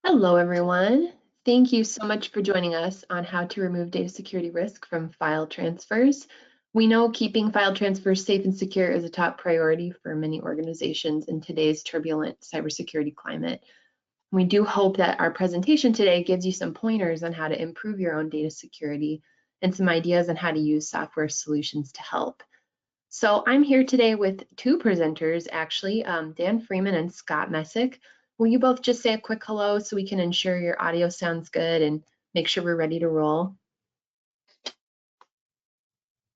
Hello, everyone. Thank you so much for joining us on how to remove data security risk from file transfers. We know keeping file transfers safe and secure is a top priority for many organizations in today's turbulent cybersecurity climate. We do hope that our presentation today gives you some pointers on how to improve your own data security and some ideas on how to use software solutions to help. So I'm here today with two presenters, actually, Dan Freeman and Scott Messick. Will you both just say a quick hello so we can ensure your audio sounds good and make sure we're ready to roll?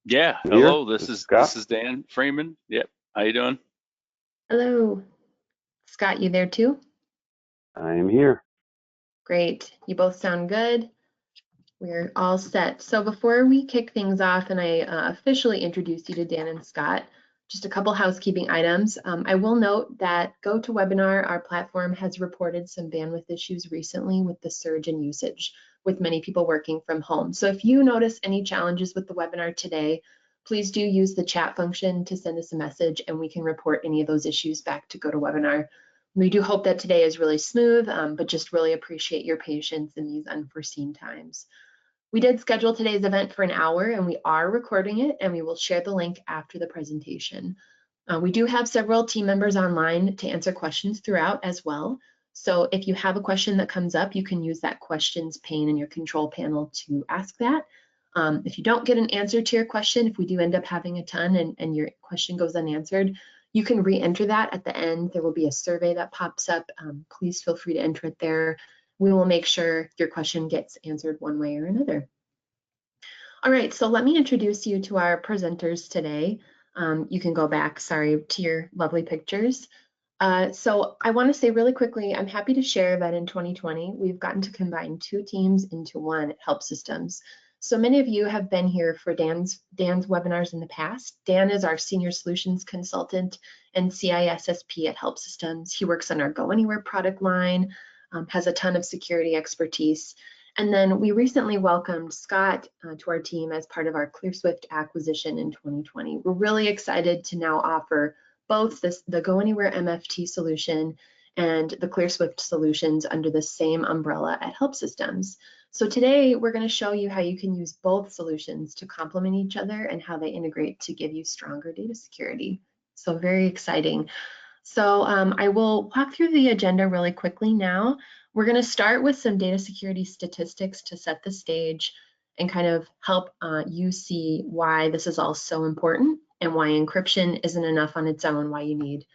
Yeah, hello. This is Dan Freeman. Yep. How you doing? Hello. Scott, you there too? I am here. Great. You both sound good. We're all set. So before we kick things off and I officially introduce you to Dan and Scott, just a couple housekeeping items. I will note that GoToWebinar, our platform, has reported some bandwidth issues recently with the surge in usage, with many people working from home. So if you notice any challenges with the webinar today, please do use the chat function to send us a message and we can report any of those issues back to GoToWebinar. We do hope that today is really smooth, but just really appreciate your patience in these unforeseen times. We did schedule today's event for an hour and we are recording it and we will share the link after the presentation. We do have several team members online to answer questions throughout as well. So if you have a question that comes up, you can use that questions pane in your control panel to ask that. If you don't get an answer to your question, if we do end up having a ton and your question goes unanswered, you can re-enter that at the end. There will be a survey that pops up. Please feel free to enter it there. We will make sure your question gets answered one way or another. All right, so let me introduce you to our presenters today. You can go back, sorry, to your lovely pictures. So I want to say really quickly, I'm happy to share that in 2020, we've gotten to combine two teams into one at HelpSystems. So many of you have been here for Dan's webinars in the past. Dan is our Senior Solutions Consultant and CISSP at HelpSystems. He works on our GoAnywhere product line, has a ton of security expertise. And then we recently welcomed Scott to our team as part of our Clearswift acquisition in 2020. We're really excited to now offer both the GoAnywhere MFT solution and the Clearswift solutions under the same umbrella at HelpSystems. So today we're going to show you how you can use both solutions to complement each other and how they integrate to give you stronger data security. So very exciting. So I will walk through the agenda really quickly now. We're going to start with some data security statistics to set the stage and kind of help you see why this is all so important and why encryption isn't enough on its own, why you need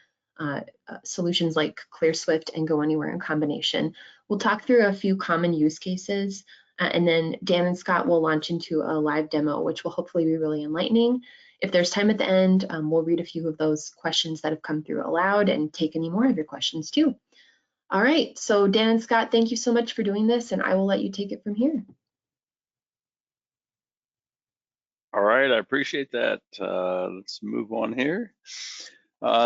solutions like Clearswift and GoAnywhere in combination. We'll talk through a few common use cases, and then Dan and Scott will launch into a live demo, which will hopefully be really enlightening. If there's time at the end, we'll read a few of those questions that have come through aloud and take any more of your questions too. All right, so Dan and Scott, thank you so much for doing this, and I will let you take it from here. All right, I appreciate that. Let's move on here.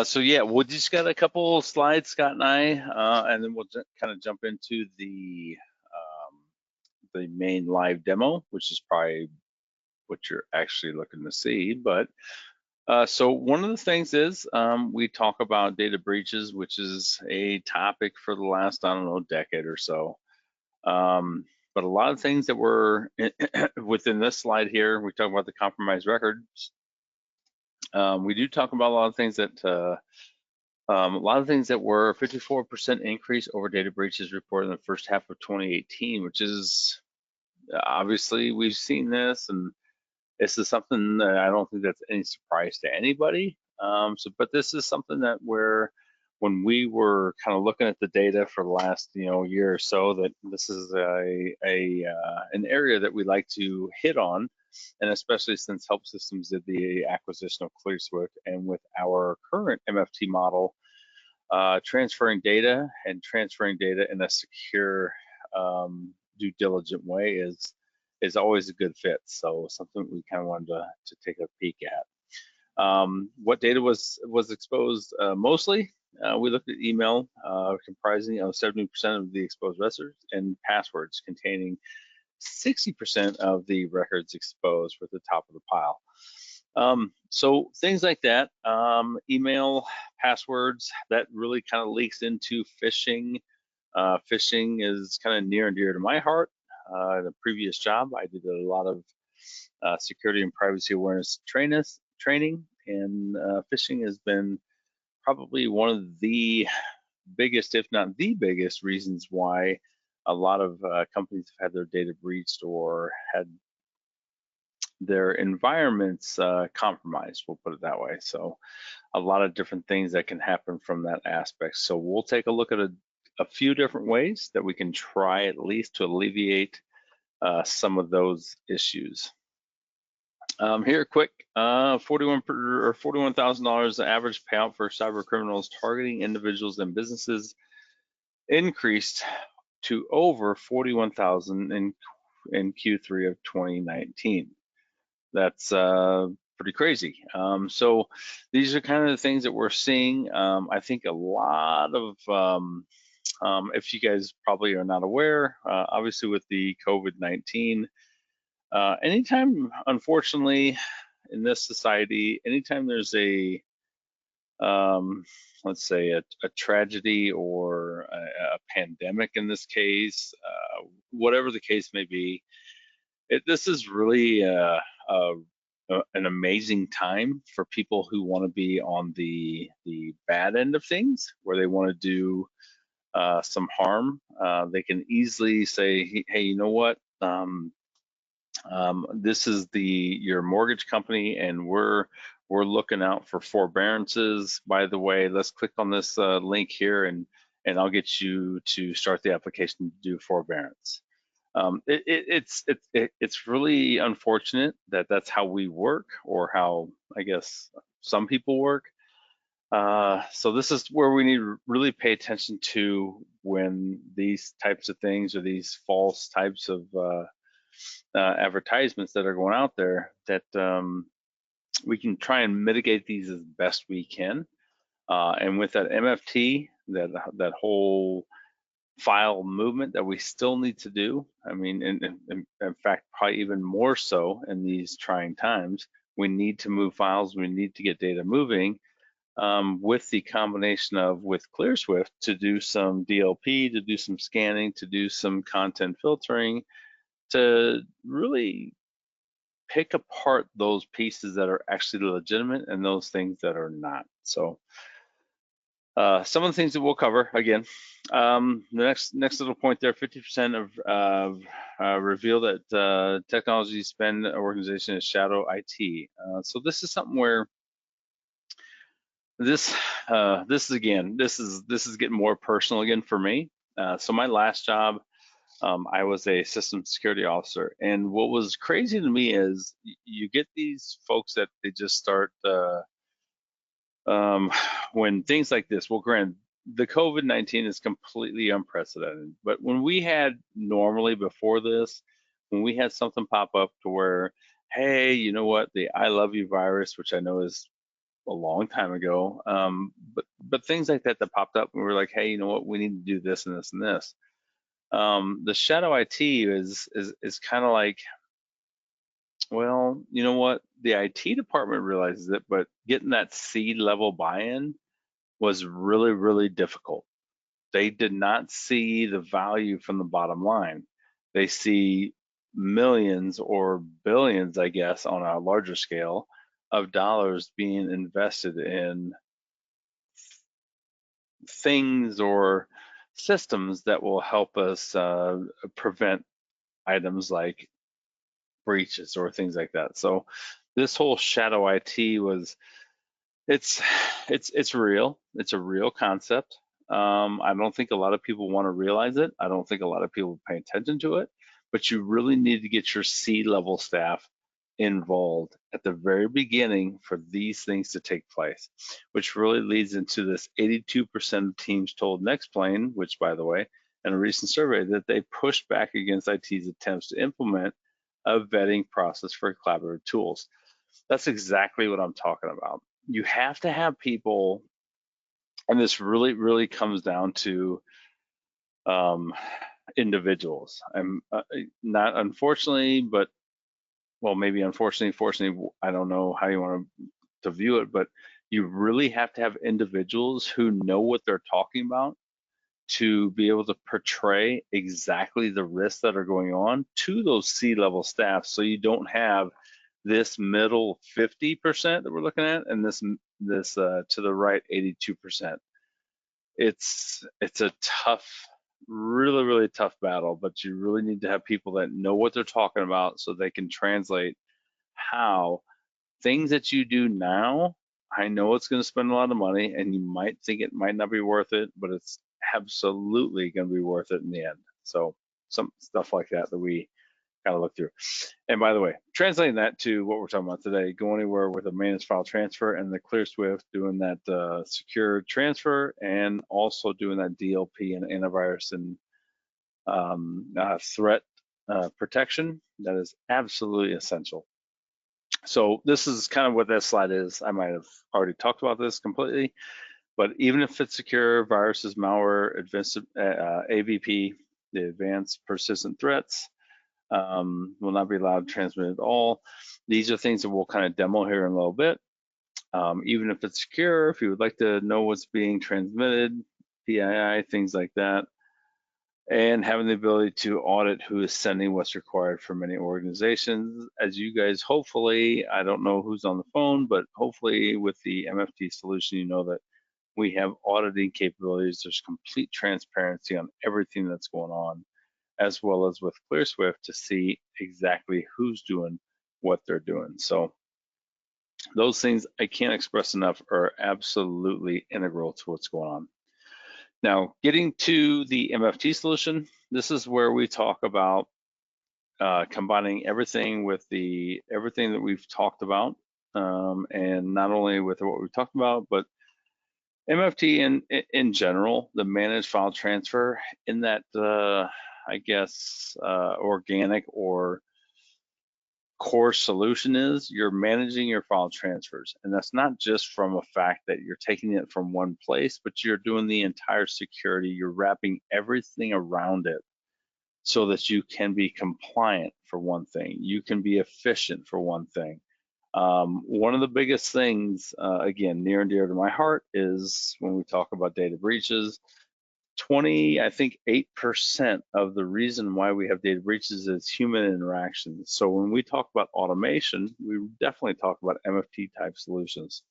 So yeah, we just got a couple slides, Scott and I, and then we'll kind of jump into the main live demo, which is probably what you're actually looking to see. But so one of the things is we talk about data breaches, which is a topic for the last, I don't know, decade or so. But a lot of things that were within this slide here, we talk about the compromised records. We do talk about a lot of things that were 54% increase over data breaches reported in the first half of 2018, which is obviously we've seen this, and this is something that I don't think that's any surprise to anybody. But this is something that when we were kind of looking at the data for the last year or so, that this is an area that we like to hit on, and especially since HelpSystems did the acquisition of Clearswift, and with our current MFT model, transferring data in a secure, due diligent way is always a good fit. So something we kind of wanted to take a peek at. What data was exposed mostly? We looked at email comprising 70% of the exposed records, and passwords containing 60% of the records exposed for the top of the pile. So things like that, email, passwords, that really kind of leaks into phishing, Phishing is kind of near and dear to my heart. In a previous job, I did a lot of security and privacy awareness training, and phishing has been probably one of the biggest, if not the biggest, reasons why a lot of companies have had their data breached or had their environments compromised, we'll put it that way. So a lot of different things that can happen from that aspect. So we'll take a look at a few different ways that we can try at least to alleviate some of those issues. Here, quick, $41,000 the average payout for cyber criminals targeting individuals and businesses increased to over 41,000 in Q3 of 2019. That's pretty crazy. So these are kind of the things that we're seeing. I think a lot of, if you guys probably are not aware, obviously with the COVID-19, anytime, unfortunately, in this society, anytime there's a, let's say a tragedy or a pandemic in this case, whatever the case may be, this is really an amazing time for people who want to be on the bad end of things, where they want to do some harm. They can easily say, hey, you know what? This is your mortgage company, and we're looking out for forbearances. By the way, let's click on this link here, and I'll get you to start the application to do forbearance. It's really unfortunate that that's how we work, or how I guess some people work. So this is where we need to really pay attention to when these types of things, or these false types of advertisements that are going out there, that we can try and mitigate these as best we can. And with that MFT, that whole file movement that we still need to do, I mean, in fact, probably even more so in these trying times, we need to move files, we need to get data moving, with the combination of with Clearswift to do some DLP, to do some scanning, to do some content filtering, to really pick apart those pieces that are actually legitimate and those things that are not. So some of the things that we'll cover again. The next little point there: 50% of reveal that technology spend organization is shadow IT. So this is something where this is getting more personal again for me. So my last job, I was a system security officer, and what was crazy to me is you get these folks that they just start when things like this. Well, granted, the COVID-19 is completely unprecedented, but when we had normally before this, when we had something pop up to where, hey, you know what, the I love you virus, which I know is a long time ago, but things like that popped up, and we were like, hey, you know what, we need to do this and this and this. The shadow IT is kind of like, well, you know what, the IT department realizes it, but getting that C-level buy-in was really, really difficult. They did not see the value from the bottom line. They see millions or billions, I guess, on a larger scale of dollars being invested in things or systems that will help us prevent items like breaches or things like that. So this whole shadow IT was, it's real. It's a real concept. I don't think a lot of people want to realize it. I don't think a lot of people pay attention to it, but you really need to get your C-level staff involved at the very beginning for these things to take place, which really leads into this 82% of teams told Nextplane, which, by the way, in a recent survey, that they pushed back against IT's attempts to implement a vetting process for collaborative tools. That's exactly what I'm talking about. You have to have people, and this really, really comes down to individuals. I'm not, unfortunately, but well, maybe unfortunately, fortunately, I don't know how you want to view it, but you really have to have individuals who know what they're talking about to be able to portray exactly the risks that are going on to those C-level staff, so you don't have this middle 50% that we're looking at and this to the right 82%. It's a tough, really tough battle, but you really need to have people that know what they're talking about so they can translate how things that you do now. I know it's going to spend a lot of money and you might think it might not be worth it, but it's absolutely going to be worth it in the end. So some stuff like that we kind of look through. And by the way, translating that to what we're talking about today, GoAnywhere with a managed file transfer and the Clearswift doing that secure transfer and also doing that DLP and antivirus and threat protection. That is absolutely essential. So this is kind of what that slide is. I might have already talked about this completely, but even if it's secure, viruses, malware, advanced AVP, the advanced persistent threats, will not be allowed to transmit at all. These are things that we'll kind of demo here in a little bit. Even if it's secure, if you would like to know what's being transmitted, PII, things like that, and having the ability to audit who is sending what's required for many organizations. As you guys hopefully, I don't know who's on the phone, but hopefully with the MFT solution, you know that we have auditing capabilities. There's complete transparency on everything that's going on, as well as with Clearswift to see exactly who's doing what they're doing. So those things I can't express enough are absolutely integral to what's going on. Now, getting to the MFT solution, this is where we talk about combining everything with everything that we've talked about, and not only with what we've talked about, but MFT in general, the managed file transfer in that, I guess, organic or core solution is you're managing your file transfers. And that's not just from a fact that you're taking it from one place, but you're doing the entire security. You're wrapping everything around it so that you can be compliant for one thing. You can be efficient for one thing. One of the biggest things, again, near and dear to my heart is when we talk about data breaches, 8% of the reason why we have data breaches is human interaction. So when we talk about automation, we definitely talk about MFT type solutions.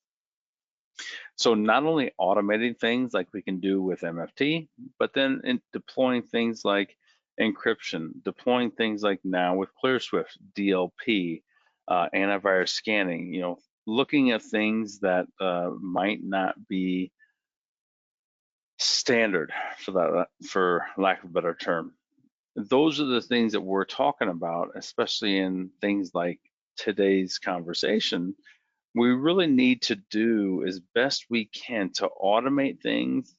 So not only automating things like we can do with MFT, but then in deploying things like encryption, deploying things like now with Clearswift, DLP, antivirus scanning, looking at things that might not be standard, for lack of a better term. Those are the things that we're talking about, especially in things like today's conversation. We really need to do as best we can to automate things,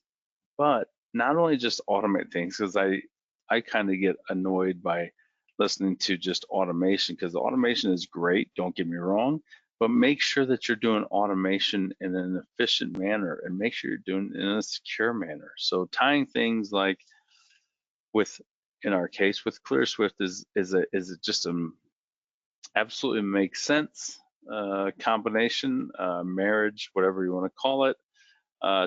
but not only just automate things, because I kind of get annoyed by listening to just automation, because the automation is great, don't get me wrong, but make sure that you're doing automation in an efficient manner and make sure you're doing it in a secure manner. So tying things like in our case with Clearswift is just absolutely makes sense combination, marriage, whatever you want to call it,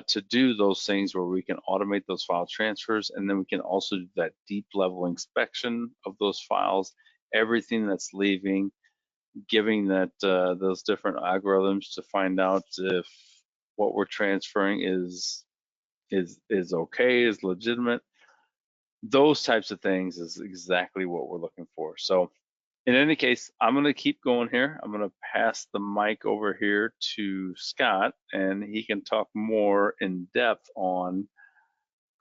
to do those things where we can automate those file transfers, and then we can also do that deep level inspection of those files, everything that's leaving, giving that those different algorithms to find out if what we're transferring is okay, is legitimate. Those types of things is exactly what we're looking for. So in any case, I'm going to keep going here. I'm going to pass the mic over here to Scott, and he can talk more in depth on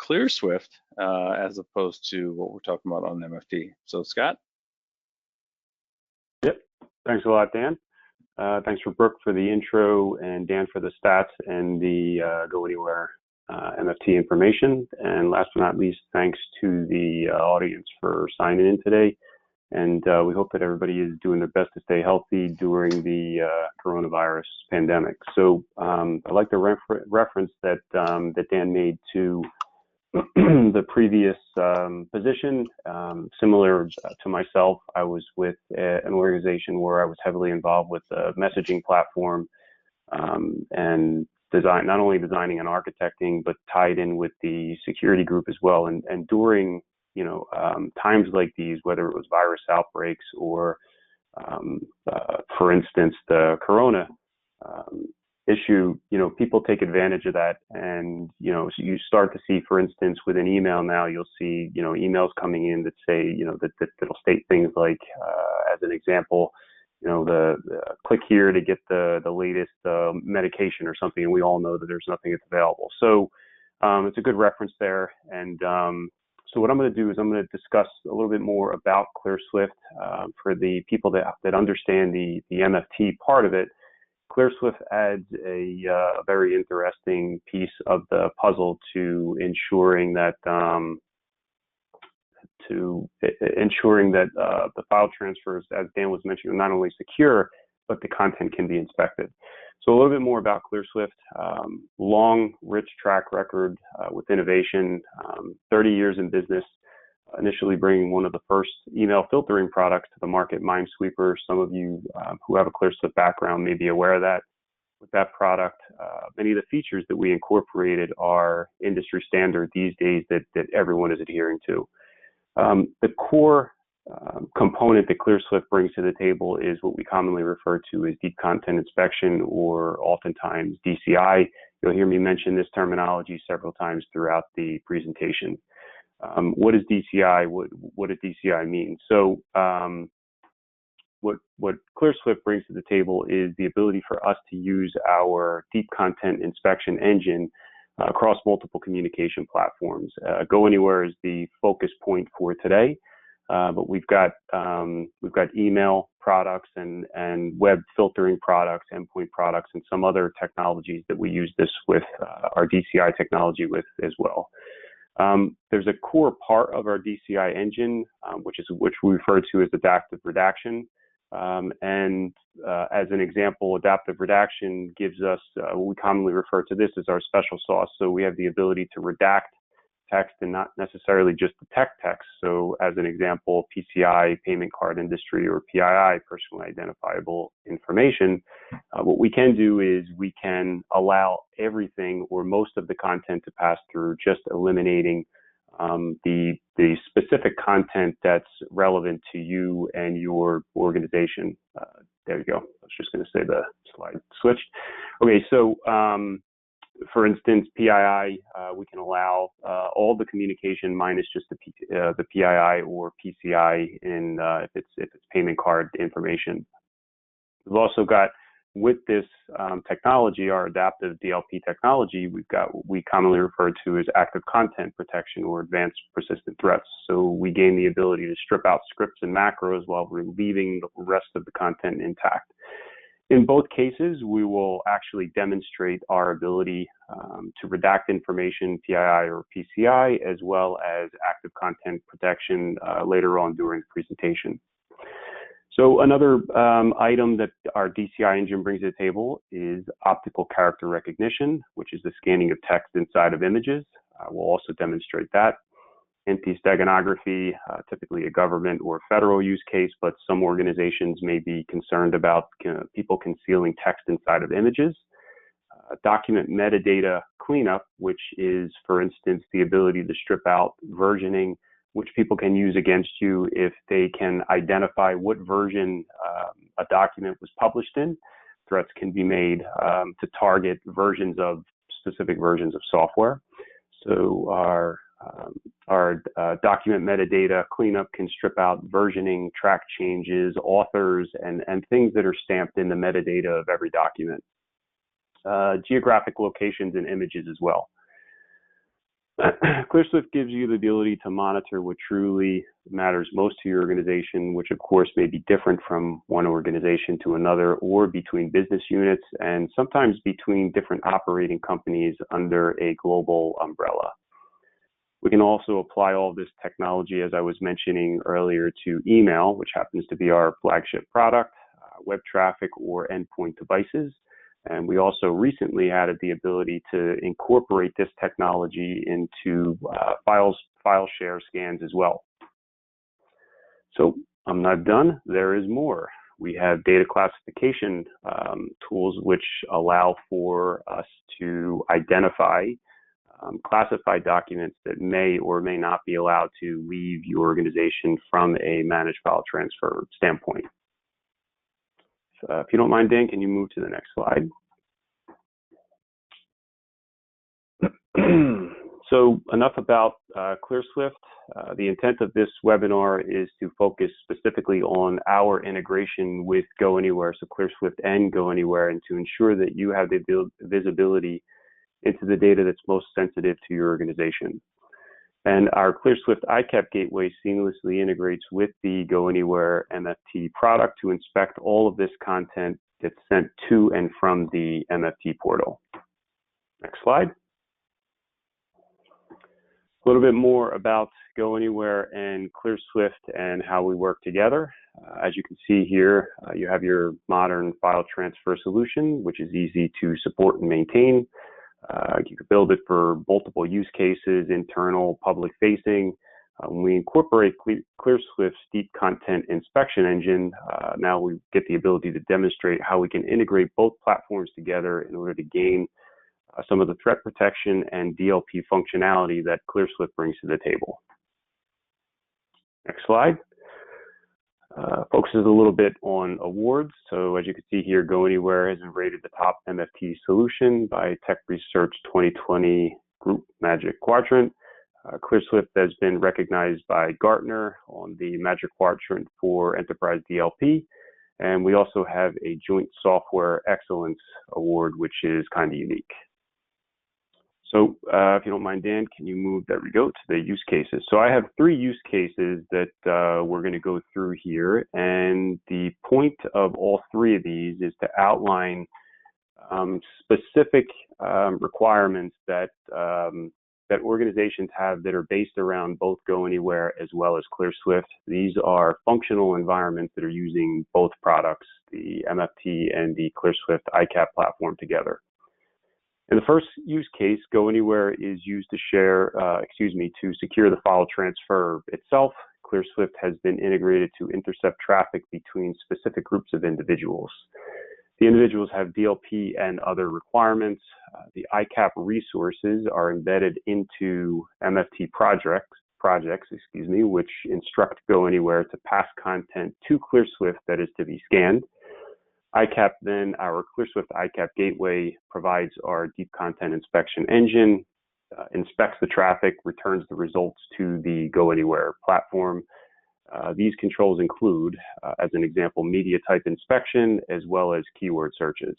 Clearswift as opposed to what we're talking about on MFT. So Scott? Yep. Thanks a lot, Dan. Thanks for Brooke for the intro and Dan for the stats and the GoAnywhere MFT information. And last but not least, thanks to the audience for signing in today. And we hope that everybody is doing their best to stay healthy during the coronavirus pandemic. So I'd like to reference that that Dan made to the previous position. Similar to myself, I was with an organization where I was heavily involved with a messaging platform and not only designing and architecting, but tied in with the security group as well. And during times like these, whether it was virus outbreaks or, for instance, the Corona issue, people take advantage of that. And, so you start to see, for instance, with an email now, you'll see, emails coming in that say, that'll state things like, as an example, the click here to get the latest medication or something, and we all know that there's nothing that's available. So it's a good reference there. And so what I'm going to do is I'm going to discuss a little bit more about Clearswift for the people that understand the MFT part of it. Clearswift adds a very interesting piece of the puzzle to ensuring that the file transfers, as Dan was mentioning, are not only secure, but the content can be inspected. So a little bit more about Clearswift. Long, rich track record with innovation, 30 years in business, initially bringing one of the first email filtering products to the market, Minesweeper. Some of you who have a Clearswift background may be aware of that. With that product, many of the features that we incorporated are industry standard these days that everyone is adhering to. The core component that Clearswift brings to the table is what we commonly refer to as deep content inspection, or oftentimes DCI. You'll hear me mention this terminology several times throughout the presentation. What is DCI? What does DCI mean? So what Clearswift brings to the table is the ability for us to use our deep content inspection engine across multiple communication platforms. GoAnywhere is the focus point for today, but we've got email products and web filtering products, endpoint products, and some other technologies that we use this with our DCI technology with as well. There's a core part of our DCI engine, which we refer to as adaptive redaction. As an example, adaptive redaction gives us what we commonly refer to this as our special sauce. So we have the ability to redact text and not necessarily just detect text. So as an example, PCI, payment card industry, or PII, personally identifiable information, what we can do is we can allow everything or most of the content to pass through, just eliminating the specific content that's relevant to you and your organization. There you go. I was just going to say the slide switched. Okay, so for instance, PII, we can allow all the communication minus just the PII or PCI in if it's payment card information. We've also got, with this technology, our adaptive DLP technology, we've got what we commonly refer to as active content protection or advanced persistent threats. So we gain the ability to strip out scripts and macros while leaving the rest of the content intact. In both cases, we will actually demonstrate our ability to redact information, PII or PCI, as well as active content protection later on during the presentation. So another item that our DCI engine brings to the table is optical character recognition, which is the scanning of text inside of images. We'll also demonstrate that. Anti-steganography, typically a government or federal use case, but some organizations may be concerned about people concealing text inside of images. Document metadata cleanup, which is, for instance, the ability to strip out versioning, which people can use against you if they can identify what version a document was published in. Threats can be made to target specific versions of software. So our document metadata cleanup can strip out versioning, track changes, authors, and things that are stamped in the metadata of every document. Geographic locations and images as well. Clearswift gives you the ability to monitor what truly matters most to your organization, which of course may be different from one organization to another, or between business units, and sometimes between different operating companies under a global umbrella. We can also apply all this technology, as I was mentioning earlier, to email, which happens to be our flagship product, web traffic, or endpoint devices. And we also recently added the ability to incorporate this technology into file share scans as well. So I'm not done. There is more. We have data classification tools which allow for us to identify classified documents that may or may not be allowed to leave your organization from a managed file transfer standpoint. If you don't mind, Dan, can you move to the next slide? So enough about Clearswift. The intent of this webinar is to focus specifically on our integration with GoAnywhere, so Clearswift and GoAnywhere, and to ensure that you have the visibility into the data that's most sensitive to your organization. And our Clearswift ICAP gateway seamlessly integrates with the GoAnywhere MFT product to inspect all of this content that's sent to and from the MFT portal. Next slide. A little bit more about GoAnywhere and Clearswift and how we work together. As you can see here, you have your modern file transfer solution, which is easy to support and maintain. You can build it for multiple use cases, internal, public facing. When we incorporate Clearswift's deep content inspection engine, now we get the ability to demonstrate how we can integrate both platforms together in order to gain some of the threat protection and DLP functionality that Clearswift brings to the table. Next slide. Focuses a little bit on awards. So as you can see here, GoAnywhere has been rated the top MFT solution by Tech Research 2020 Group Magic Quadrant. Clearswift has been recognized by Gartner on the Magic Quadrant for Enterprise DLP. And we also have a Joint Software Excellence Award, which is kind of unique. So if you don't mind, Dan, can you move, there we go, to the use cases. So I have 3 use cases that we're going to go through here. And the point of all 3 of these is to outline specific requirements that, that organizations have that are based around both GoAnywhere as well as Clearswift. These are functional environments that are using both products, the MFT and the Clearswift ICAP platform together. In the first use case, GoAnywhere is used to share, to secure the file transfer itself. Clearswift has been integrated to intercept traffic between specific groups of individuals. The individuals have DLP and other requirements. The ICAP resources are embedded into MFT projects, which instruct GoAnywhere to pass content to Clearswift that is to be scanned. ICAP then, our Clearswift ICAP gateway, provides our deep content inspection engine, inspects the traffic, returns the results to the GoAnywhere platform. These controls include, as an example, media type inspection, as well as keyword searches.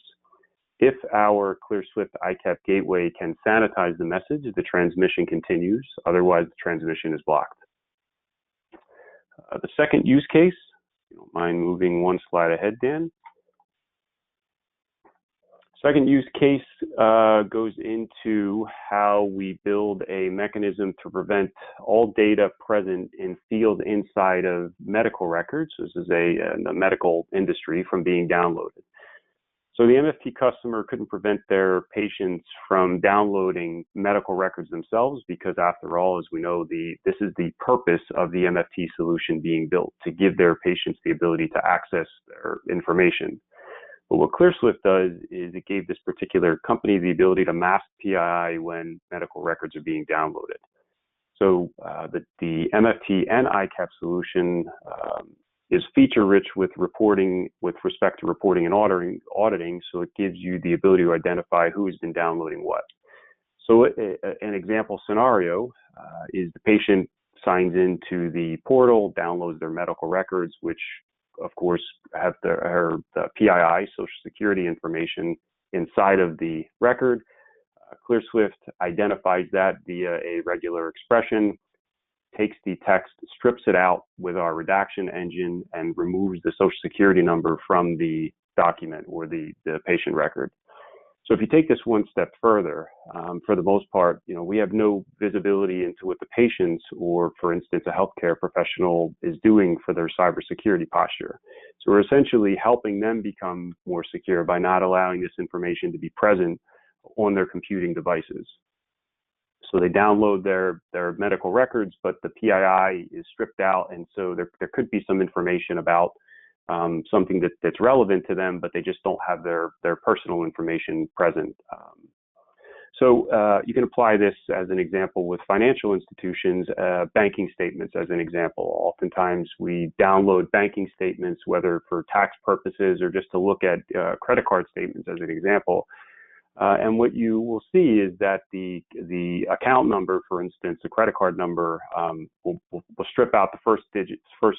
If our Clearswift ICAP gateway can sanitize the message, the transmission continues. Otherwise, the transmission is blocked. The second use case, if you don't mind moving one slide ahead, Dan. Second use case goes into how we build a mechanism to prevent all data present in field inside of medical records. This is the medical industry from being downloaded. So the MFT customer couldn't prevent their patients from downloading medical records themselves because, after all, as we know, this is the purpose of the MFT solution being built, to give their patients the ability to access their information. But what Clearswift does is it gave this particular company the ability to mask PII when medical records are being downloaded. So the MFT and ICAP solution is feature-rich with reporting, with respect to reporting and auditing, so it gives you the ability to identify who has been downloading what. So an example scenario is the patient signs into the portal, downloads their medical records, which of course have the PII, Social Security information, inside of the record. Clearswift identifies that via a regular expression, takes the text, strips it out with our redaction engine, and removes the Social Security number from the document or the patient record. So if you take this one step further, for the most part, we have no visibility into what the patients or, for instance, a healthcare professional is doing for their cybersecurity posture. So we're essentially helping them become more secure by not allowing this information to be present on their computing devices. So they download their medical records, but the PII is stripped out, and so there could be some information about something that's relevant to them, but they just don't have their personal information present. So you can apply this as an example with financial institutions, banking statements as an example. Oftentimes we download banking statements, whether for tax purposes or just to look at credit card statements as an example. And what you will see is that the account number, for instance, the credit card number, will strip out the first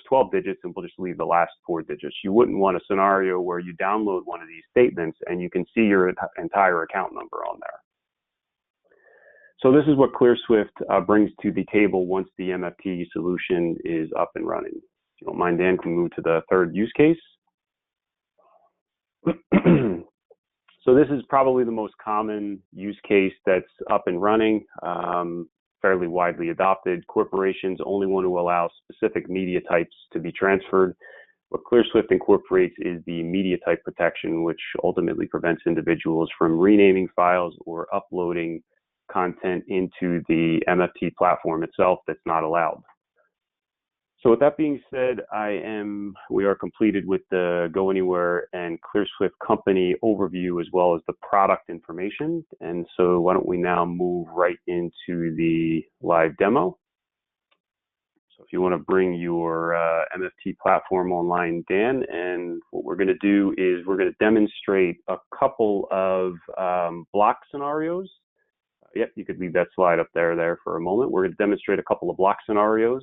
12 digits, and we'll just leave the last 4 digits. You wouldn't want a scenario where you download one of these statements and you can see your entire account number on there. So this is what Clearswift brings to the table once the MFT solution is up and running. If you don't mind, Dan, can we move to the third use case? So this is probably the most common use case that's up and running, fairly widely adopted. Corporations only want to allow specific media types to be transferred. What Clearswift incorporates is the media type protection, which ultimately prevents individuals from renaming files or uploading content into the MFT platform itself that's not allowed. So with that being said, we are completed with the GoAnywhere and Clearswift company overview as well as the product information. And so why don't we now move right into the live demo. So if you want to bring your MFT platform online, Dan, and what we're going to do is we're going to demonstrate a couple of block scenarios. Yep, you could leave that slide up there for a moment. We're going to demonstrate a couple of block scenarios.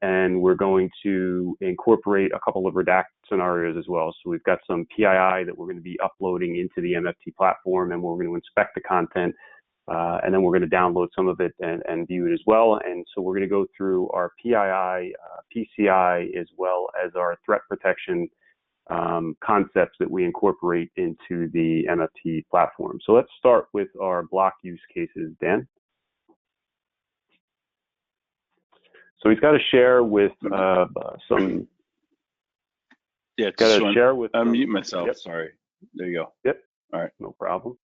And we're going to incorporate a couple of redact scenarios as well. So we've got some PII that we're going to be uploading into the MFT platform, and we're going to inspect the content, and then we're going to download some of it and view it as well. And so we're going to go through our PII, PCI, as well as our threat protection concepts that we incorporate into the MFT platform. So let's start with our block use cases, Dan. So he's got to share with some. Yeah, got to share with. Unmute myself. Yep. Sorry. There you go. Yep. All right. No problem.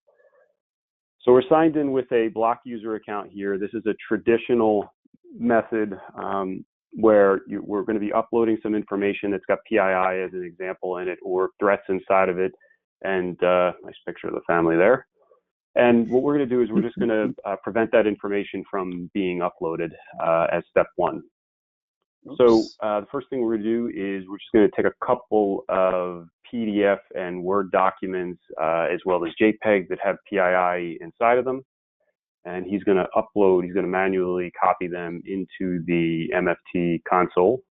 So we're signed in with a block user account here. This is a traditional method where we're going to be uploading some information that's got PII as an example in it, or threats inside of it, and nice picture of the family there. And what we're going to do is we're just going to prevent that information from being uploaded as step one. Oops. So the first thing we're going to do is we're just going to take a couple of PDF and Word documents as well as JPEG that have PII inside of them. And he's going to upload, he's going to manually copy them into the MFT console.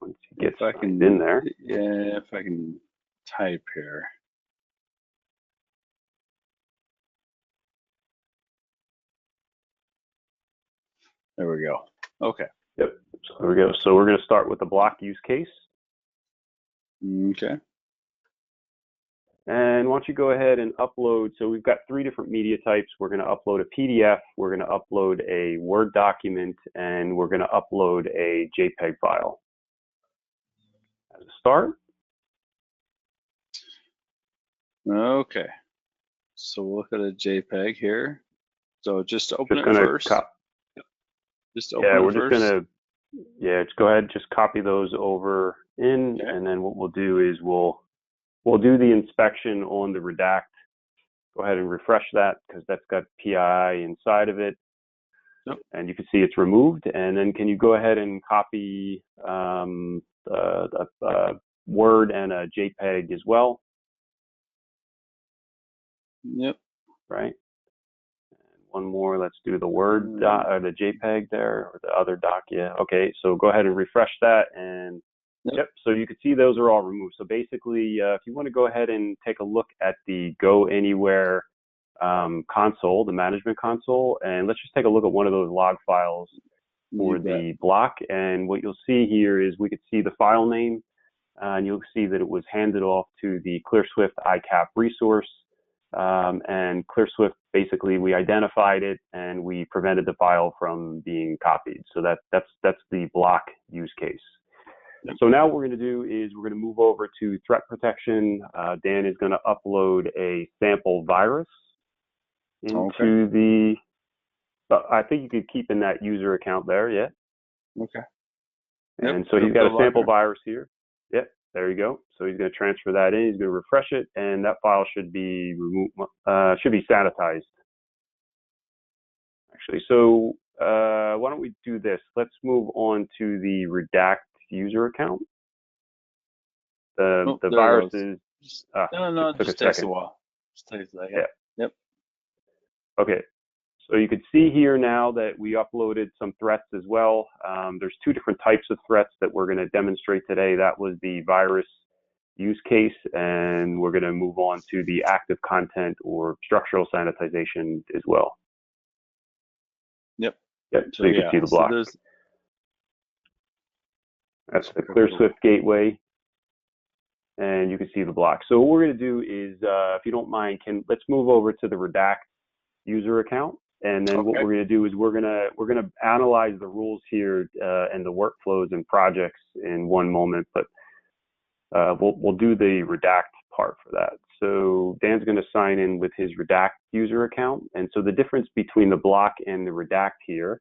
Once he gets in there. Yeah, if I can type here. There we go. Okay. Yep. So there we go. So we're going to start with the block use case. Okay. And why don't you go ahead and upload. So we've got 3 different media types. We're going to upload a PDF. We're going to upload a Word document, and we're going to upload a JPEG file. As a start. Okay. So we'll look at a JPEG here. So just open it first. Just open it we're first. just gonna, just go ahead, just copy those over in, and then what we'll do is we'll do the inspection on the redact. Go ahead and refresh that because that's got PII inside of it. Yep. And you can see it's removed. And then can you go ahead and copy Word and a JPEG as well? Yep. Right. One more, let's do the Word or the JPEG there, or the other doc. Yeah, okay, so go ahead and refresh that, and yep, so you can see those are all removed. So basically, if you want to go ahead and take a look at the GoAnywhere console, the management console, and let's just take a look at one of those log files for the block. And what you'll see here is we could see the file name, and you'll see that it was handed off to the Clearswift ICAP resource. And Clearswift, basically, we identified it and we prevented the file from being copied. So that's the block use case. Yep. So now what we're going to do is we're going to move over to threat protection. Dan is going to upload a sample virus into the. I think you could keep in that user account there. Yeah. Okay. And so he's got a sample virus here. Yep, there you go. So he's going to transfer that in. He's going to refresh it, and that file should be sanitized. Actually, so why don't we do this? Let's move on to the redact user account. The virus is. No, just takes a while. Just takes a second. Yeah. Yep. Okay. So you can see here now that we uploaded some threats as well. There's two different types of threats that we're going to demonstrate today. That was the virus use case, and we're going to move on to the active content or structural sanitization as well. Yep. Yep. So you can see the block. So that's the Clearswift gateway, and you can see the block. So what we're going to do is, if you don't mind, let's move over to the redact user account. And then what we're going to do is we're going to analyze the rules here and the workflows and projects in one moment, but we'll do the redact part for that. So Dan's going to sign in with his redact user account. And so the difference between the block and the redact here,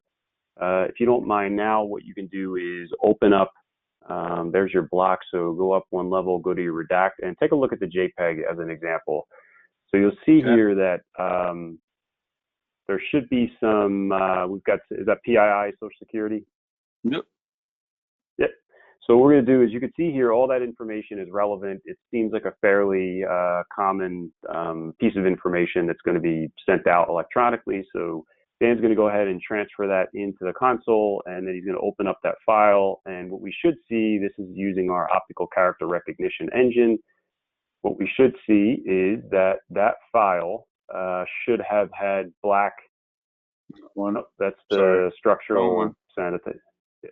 if you don't mind now, what you can do is open up, there's your block. So go up one level, go to your redact, and take a look at the JPEG as an example. So you'll see here that there should be some, is that PII, Social Security? Yep. Yep. So what we're going to do is you can see here all that information is relevant. It seems like a fairly common piece of information that's going to be sent out electronically. So Dan's going to go ahead and transfer that into the console, and then he's going to open up that file. And what we should see, this is using our optical character recognition engine. What we should see is that file should have had black. That's the structural sanitization. Yeah.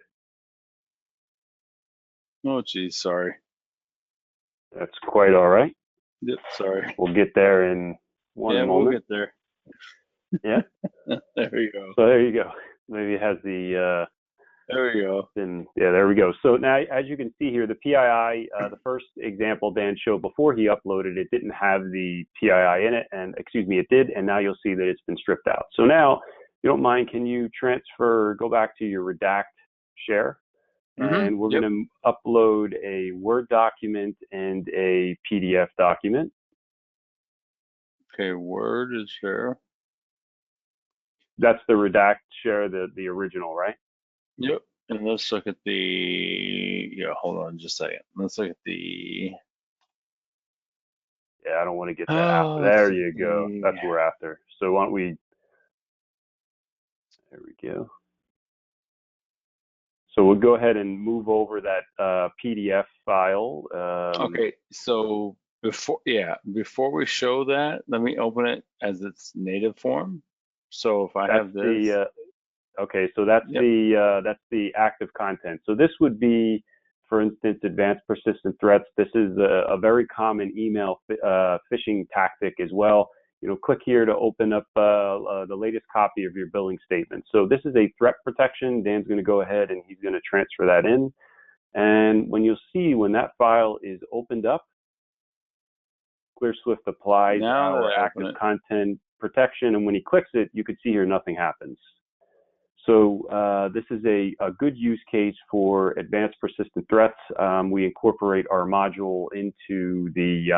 Oh, geez, sorry. That's quite all right. Yep, sorry. We'll get there in one moment. We'll get there. Yeah. There you go. So there you go. Maybe it has the. There we go. Yeah, there we go. So now, as you can see here, the PII, the first example Dan showed before he uploaded it, didn't have the PII in it, and it did, and now you'll see that it's been stripped out. So now, if you don't mind, can you go back to your redact share, and we're going to upload a Word document and a PDF document. Okay, Word is share. That's the redact share, the original, right? Yep. And let's look at hold on just a second. Let's look at the. Yeah, I don't want to get that after. There you go. That's what we're after. So why don't we. There we go. So we'll go ahead and move over that PDF file. Okay, so before we show that, let me open it as its native form. So if I have this. Okay, so that's the active content. So this would be, for instance, advanced persistent threats. This is a very common email phishing tactic as well. Click here to open up the latest copy of your billing statement. So this is a threat protection. Dan's going to go ahead and he's going to transfer that in. And when when that file is opened up, Clearswift applies our active content protection. And when he clicks it, you can see here nothing happens. So this is a good use case for advanced persistent threats. We incorporate our module into the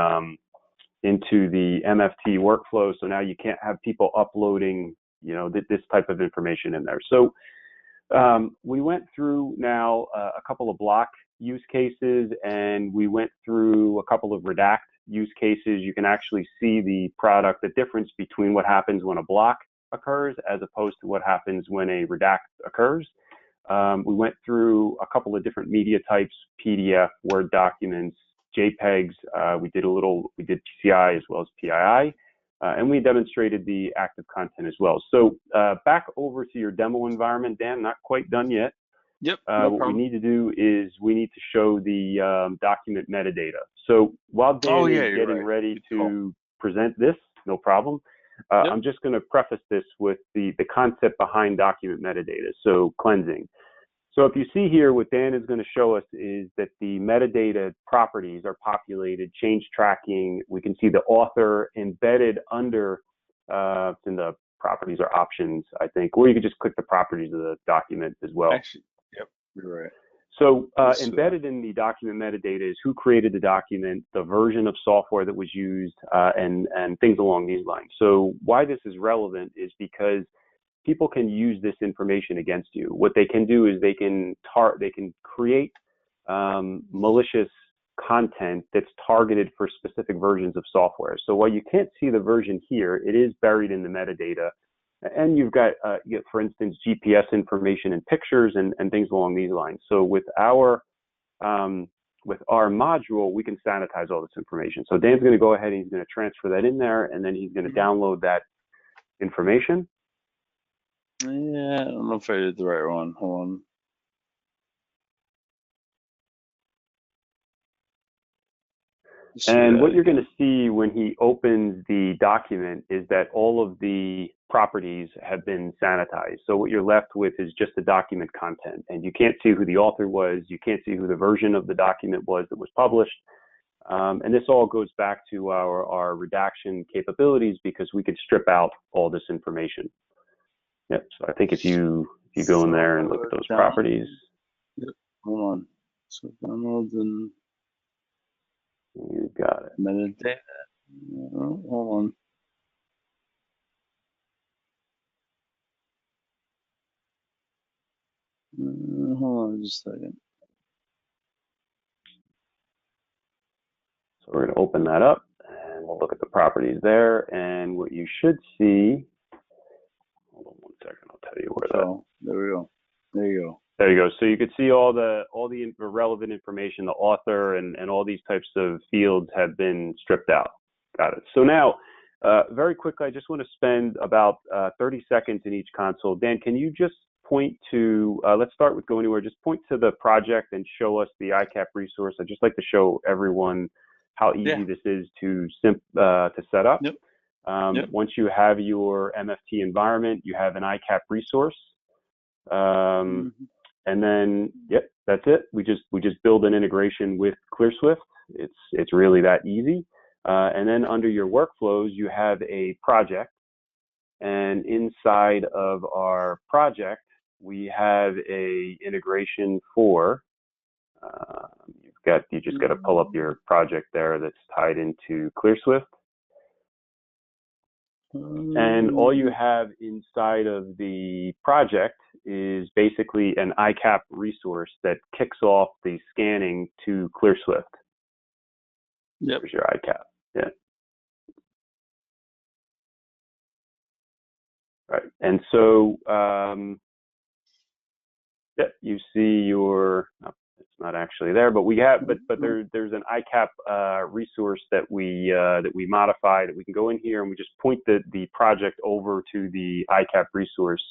MFT workflow. So now you can't have people uploading, this type of information in there. So we went through now a couple of block use cases, and we went through a couple of redact use cases. You can actually see the difference between what happens when a block occurs as opposed to what happens when a redact occurs. We went through a couple of different media types: PDF, Word documents, JPEGs. We did PCI as well as PII, and we demonstrated the active content as well. So back over to your demo environment, Dan. Not quite done yet. Yep. What we need to do is we need to show the document metadata. So while Dan is getting ready to present this, no problem. I'm just going to preface this with the concept behind document metadata, so cleansing. So if you see here, what Dan is going to show us is that the metadata properties are populated, change tracking. We can see the author embedded under, in the properties or options, I think, or you can just click the properties of the document as well. Actually, yep, you're right. So embedded in the document metadata is who created the document, the version of software that was used, and things along these lines. So why this is relevant is because people can use this information against you. What they can do is they can create malicious content that's targeted for specific versions of software. So while you can't see the version here, it is buried in the metadata. And you've got, for instance, GPS information and pictures and things along these lines. So with our module, we can sanitize all this information. So Dan's going to go ahead and he's going to transfer that in there, and then he's going to download that information. Yeah, I don't know if I did the right one. Hold on. And what you're going to see when he opens the document is that all of the properties have been sanitized. So what you're left with is just the document content. And you can't see who the author was. You can't see who the version of the document was that was published. And this all goes back to our redaction capabilities because we could strip out all this information. Yep. So I think if you go in there and look at those properties. Yep. Hold on. So download and you got it. Metadata. Oh, hold on. Hold on just a second. So we're going to open that up and we'll look at the properties there. And what you should see, hold on one second, I'll tell you where that. There we go. There you go. There you go. So you could see all the relevant information, the author and all these types of fields have been stripped out. Got it. So now, very quickly, I just want to spend about 30 seconds in each console. Dan, can you just point to, let's start with GoAnywhere, just point to the project and show us the ICAP resource. I'd just like to show everyone how easy this is to set up. Yep. Once you have your MFT environment, you have an ICAP resource. And then, yep, that's it. We just build an integration with Clearswift. It's really that easy. And then under your workflows, you have a project. And inside of our project, we have a integration for, you just got to pull up your project there that's tied into Clearswift. And all you have inside of the project is basically an ICAP resource that kicks off the scanning to Clearswift. Yep. There's your ICAP. Yeah. Right. And so, you see your, it's not actually there, but we have, but there's an ICAP resource that we modify that we can go in here and we just point the project over to the ICAP resource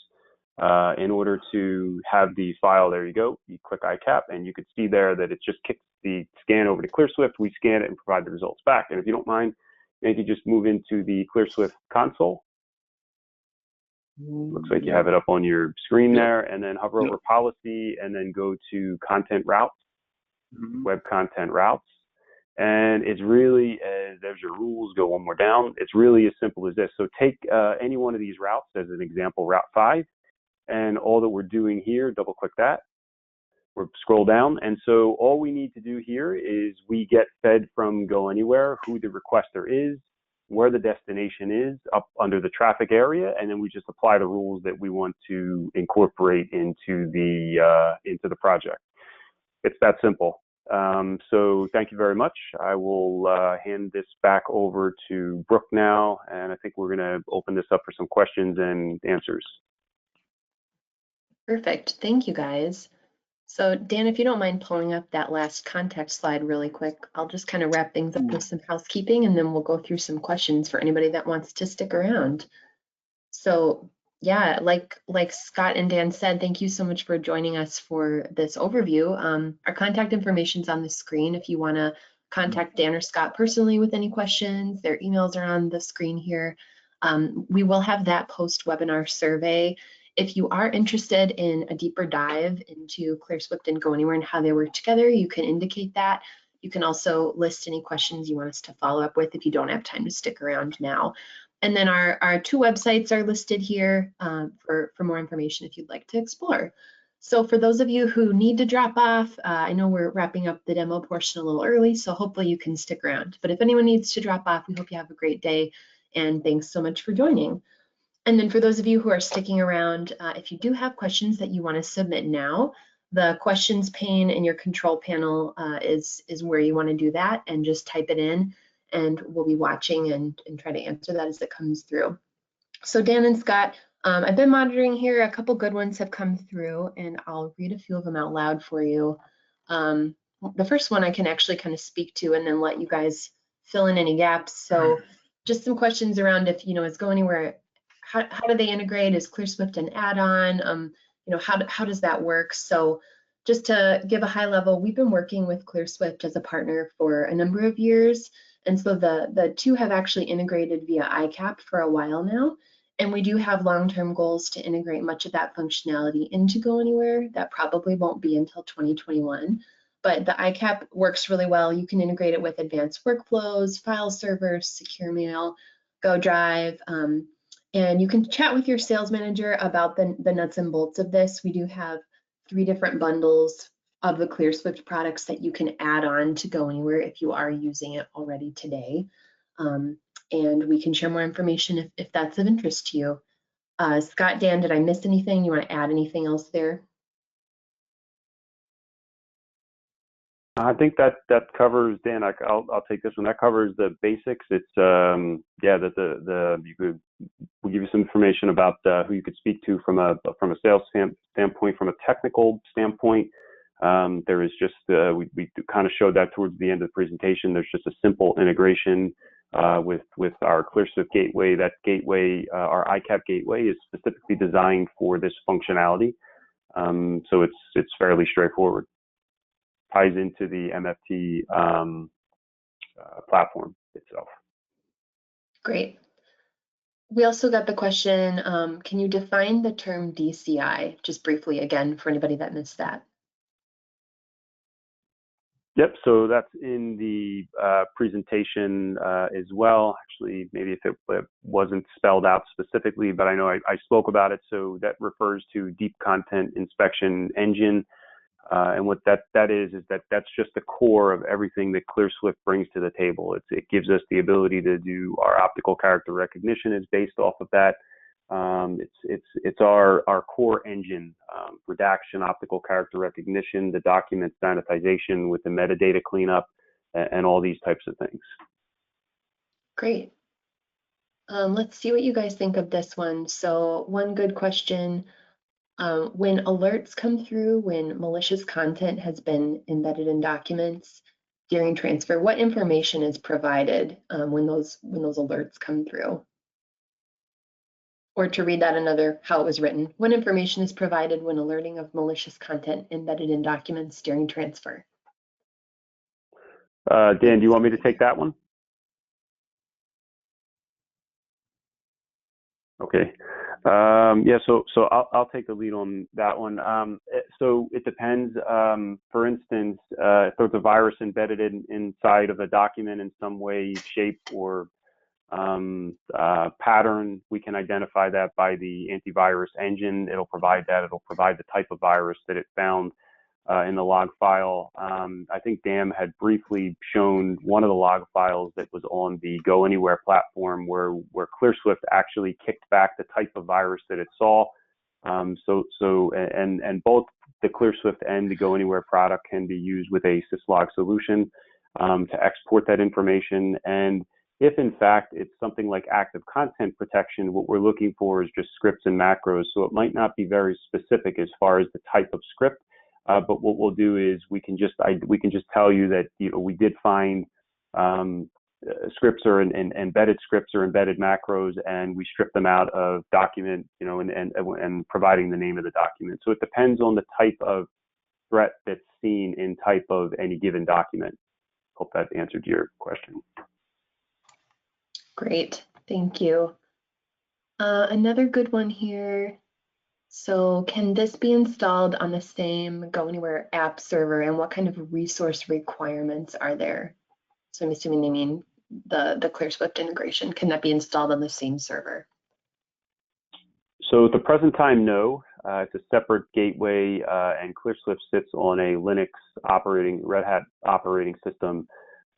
in order to have the file. There you go. You click ICAP and you can see there that it just kicks the scan over to Clearswift. We scan it and provide the results back. And if you don't mind, maybe just move into the Clearswift console. Looks like you have it up on your screen there, and then hover over policy and then go to content routes, web content routes. And it's really, there's your rules, go one more down. It's really as simple as this. So take any one of these routes as an example, Route 5, and all that we're doing here, double click that. We'll scroll down. And so all we need to do here is we get fed from GoAnywhere who the requester is, where the destination is up under the traffic area, and then we just apply the rules that we want to incorporate into the project. It's that simple. So thank you very much. I will hand this back over to Brooke now, and I think we're going to open this up for some questions and answers. Perfect. Thank you, guys. So Dan, if you don't mind pulling up that last contact slide really quick, I'll just kind of wrap things up with some housekeeping, and then we'll go through some questions for anybody that wants to stick around. So yeah, like Scott and Dan said, thank you so much for joining us for this overview. Our contact information's on the screen if you want to contact Dan or Scott personally with any questions. Their emails are on the screen here. We will have that post-webinar survey. If you are interested in a deeper dive into Clearswift and GoAnywhere and how they work together, you can indicate that. You can also list any questions you want us to follow up with if you don't have time to stick around now. And then our two websites are listed here for more information if you'd like to explore. So for those of you who need to drop off, I know we're wrapping up the demo portion a little early, so hopefully you can stick around. But if anyone needs to drop off, we hope you have a great day, and thanks so much for joining. And then for those of you who are sticking around, if you do have questions that you want to submit now, the questions pane in your control panel is where you want to do that, and just type it in, and we'll be watching and try to answer that as it comes through. So Dan and Scott, I've been monitoring here. A couple good ones have come through, and I'll read a few of them out loud for you. The first one I can actually kind of speak to and then let you guys fill in any gaps. So just some questions around if, is GoAnywhere, how do they integrate? Is Clearswift an add-on? How does that work? So just to give a high level, we've been working with Clearswift as a partner for a number of years. And so the two have actually integrated via ICAP for a while now. And we do have long-term goals to integrate much of that functionality into GoAnywhere. That probably won't be until 2021. But the ICAP works really well. You can integrate it with advanced workflows, file servers, secure mail, GoDrive, and you can chat with your sales manager about the nuts and bolts of this. We do have 3 different bundles of the Clearswift products that you can add on to GoAnywhere if you are using it already today. And we can share more information if that's of interest to you. Scott, Dan, did I miss anything? You want to add anything else there? I think that covers, Dan. I'll take this one. That covers the basics. It's we'll give you some information about who you could speak to from a sales standpoint, from a technical standpoint. There is just we kind of showed that towards the end of the presentation. There's just a simple integration with our Clearswift gateway. That gateway, our ICAP gateway, is specifically designed for this functionality. So it's fairly straightforward. Ties into the MFT platform itself. Great. We also got the question, can you define the term DCI, just briefly again, for anybody that missed that? Yep, so that's in the presentation as well. Actually, maybe if it wasn't spelled out specifically, but I know I spoke about it. So that refers to Deep Content Inspection Engine. And what that is that's just the core of everything that Clearswift brings to the table. It gives us the ability to do our optical character recognition is based off of that. It's our core engine, redaction, optical character recognition, the document sanitization with the metadata cleanup, and all these types of things. Great. Let's see what you guys think of this one. So one good question. When alerts come through, when malicious content has been embedded in documents during transfer, what information is provided when those alerts come through? Or to read that how it was written, what information is provided when alerting of malicious content embedded in documents during transfer? Dan, do you want me to take that one? Okay. Yeah, so I'll take the lead on that one. So it depends. For instance, if there's a virus embedded inside of a document in some way, shape, or pattern, we can identify that by the antivirus engine. It'll provide that. It'll provide the type of virus that it found in the log file. I think Dan had briefly shown one of the log files that was on the GoAnywhere platform where Clearswift actually kicked back the type of virus that it saw. And both the Clearswift and the GoAnywhere product can be used with a syslog solution to export that information. And if in fact it's something like active content protection, what we're looking for is just scripts and macros. So it might not be very specific as far as the type of script. But what we'll do is we can just tell you that we did find scripts or embedded scripts or embedded macros, and we strip them out of document, and providing the name of the document. So it depends on the type of threat that's seen in type of any given document. Hope that answered your question. Great, thank you. Another good one here. So can this be installed on the same GoAnywhere app server, and what kind of resource requirements are there? So I'm assuming they mean the Clearswift integration. Can that be installed on the same server? So at the present time, no. It's a separate gateway, and Clearswift sits on a Linux Red Hat operating system,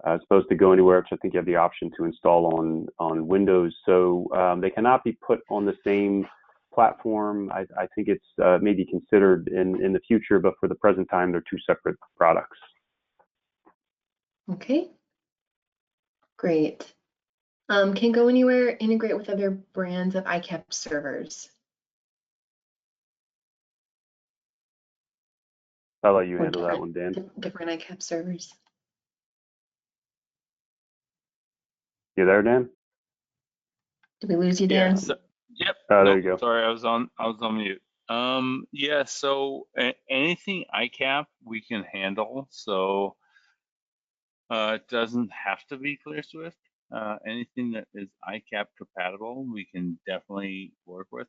as opposed to GoAnywhere, which I think you have the option to install on Windows. So they cannot be put on the same platform. I think it's maybe considered in the future, but for the present time, they're two separate products. Okay, great. Can GoAnywhere integrate with other brands of ICAP servers? I'll let you handle that one, Dan. Different ICAP servers. You there, Dan? Did we lose you, Dan? Yeah, so, yep. There you go. Sorry, I was on mute. Yeah, so anything ICAP we can handle. So it doesn't have to be Clearswift. Anything that is ICAP compatible, we can definitely work with.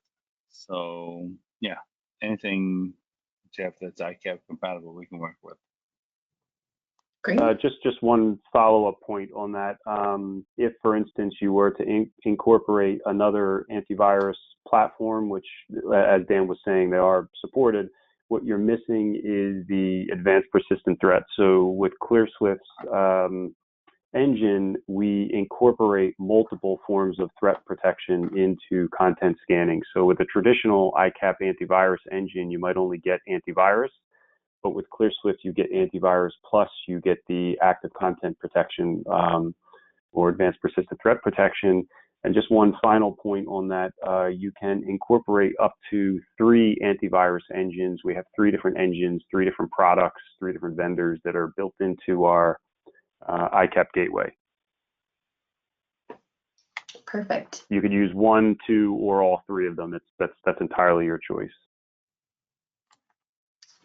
So yeah, anything, Jeff, that's ICAP compatible, we can work with. Great. Just one follow-up point on that. If, for instance, you were to incorporate another antivirus platform, which, as Dan was saying, they are supported, what you're missing is the advanced persistent threat. So with Clearswift's engine, we incorporate multiple forms of threat protection into content scanning. So with a traditional ICAP antivirus engine, you might only get antivirus. But with Clearswift, you get antivirus plus you get the active content protection or advanced persistent threat protection. And just one final point on that, you can incorporate up to 3 antivirus engines. We have 3 different engines, 3 different products, 3 different vendors that are built into our ICAP gateway. Perfect. You could use 1, 2, or all 3 of them. That's entirely your choice.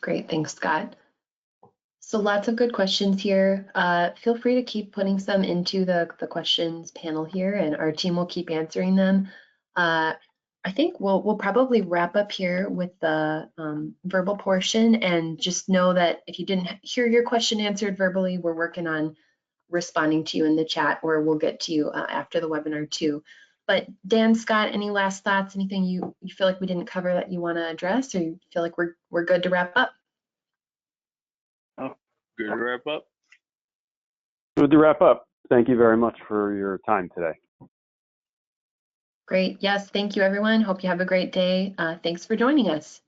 Great, thanks, Scott. So lots of good questions here. Feel free to keep putting some into the questions panel here, and our team will keep answering them. I think we'll probably wrap up here with the verbal portion, and just know that if you didn't hear your question answered verbally, we're working on responding to you in the chat, or we'll get to you after the webinar too. But Dan, Scott, any last thoughts? Anything you feel like we didn't cover that you want to address, or you feel like we're good to wrap up? Oh, good to wrap up. Good to wrap up. Thank you very much for your time today. Great. Yes, thank you, everyone. Hope you have a great day. Thanks for joining us.